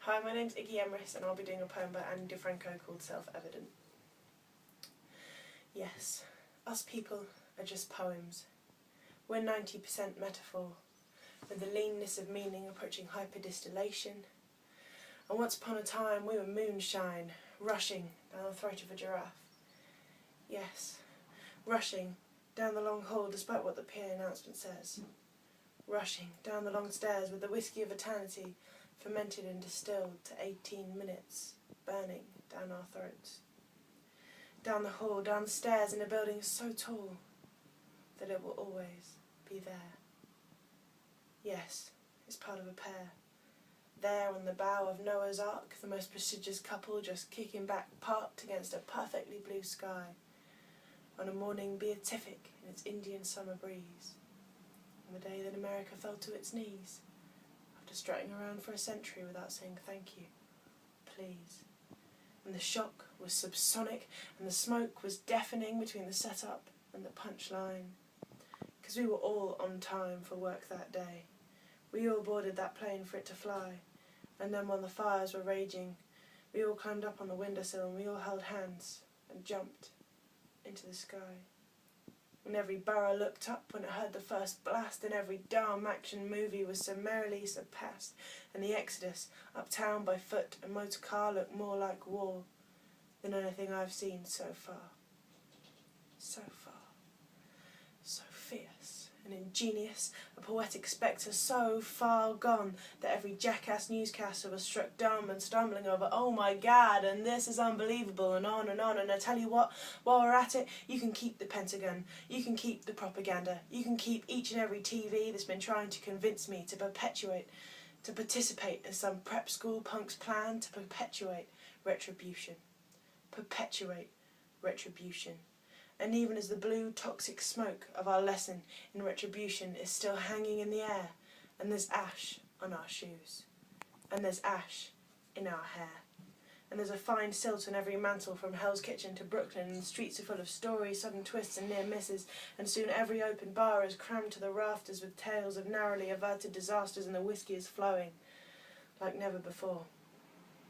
Hi, my name's Yggy and I'll be doing a poem by Annie DeFranco called Self-Evident. Yes, us people are just poems. We're 90% metaphor, with the leanness of meaning approaching hyperdistillation. And once upon a time we were moonshine, rushing down the throat of a giraffe. Yes, rushing down the long hall despite what the PA announcement says. Rushing down the long stairs with the whiskey of eternity fermented and distilled to 18 minutes, burning down our throats. Down the hall, down the stairs in a building so tall that it will always be there. Yes, it's part of a pair. There on the bow of Noah's Ark, the most prestigious couple just kicking back, parked against a perfectly blue sky, on a morning beatific in its Indian summer breeze, on the day that America fell to its knees, after strutting around for a century without saying thank you, please. And the shock was subsonic, and the smoke was deafening between the setup and the punchline, because we were all on time for work that day. We all boarded that plane for it to fly, and then when the fires were raging, we all climbed up on the windowsill and we all held hands and jumped into the sky. And every borough looked up when it heard the first blast, and every damn action movie was summarily surpassed, and the exodus uptown by foot and motor car looked more like war than anything I've seen so far. So far. So fierce and ingenious, a poetic spectre so far gone that every jackass newscaster was struck dumb and stumbling over, oh my God, and this is unbelievable, and on, and I tell you what, while we're at it, you can keep the Pentagon, you can keep the propaganda, you can keep each and every TV that's been trying to convince me to participate in some prep school punk's plan to perpetuate retribution. Perpetuate retribution. And even as the blue toxic smoke of our lesson in retribution is still hanging in the air, and there's ash on our shoes, and there's ash in our hair, and there's a fine silt on every mantle from Hell's Kitchen to Brooklyn, and the streets are full of stories, sudden twists and near misses, and soon every open bar is crammed to the rafters with tales of narrowly averted disasters, and the whiskey is flowing like never before,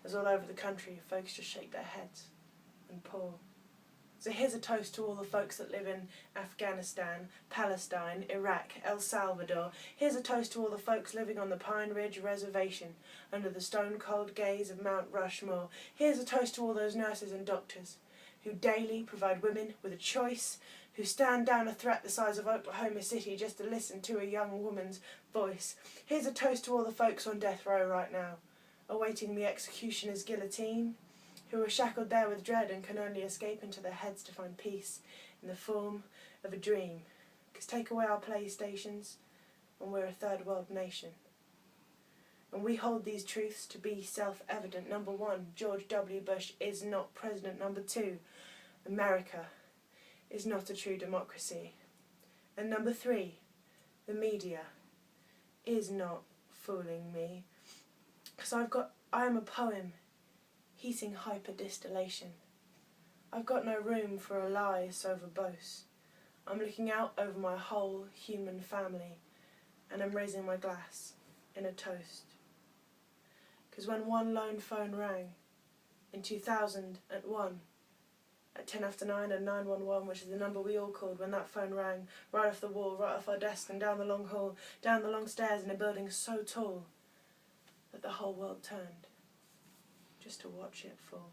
as all over the country folks just shake their heads and pour. So here's a toast to all the folks that live in Afghanistan, Palestine, Iraq, El Salvador. Here's a toast to all the folks living on the Pine Ridge Reservation under the stone-cold gaze of Mount Rushmore. Here's a toast to all those nurses and doctors who daily provide women with a choice, who stand down a threat the size of Oklahoma City just to listen to a young woman's voice. Here's a toast to all the folks on death row right now, awaiting the executioner's guillotine, who are shackled there with dread and can only escape into their heads to find peace in the form of a dream. Because take away our PlayStations and we're a third world nation. And we hold these truths to be self-evident. Number 1, George W. Bush is not president. Number 2, America is not a true democracy. And number 3, the media is not fooling me. Because I am a poem heating hyperdistillation. I've got no room for a lie so verbose. I'm looking out over my whole human family, and I'm raising my glass in a toast. Because when one lone phone rang in 2001 at 10 after 9 and 911, which is the number we all called, when that phone rang right off the wall, right off our desk and down the long hall, down the long stairs in a building so tall that the whole world turned just to watch it fall.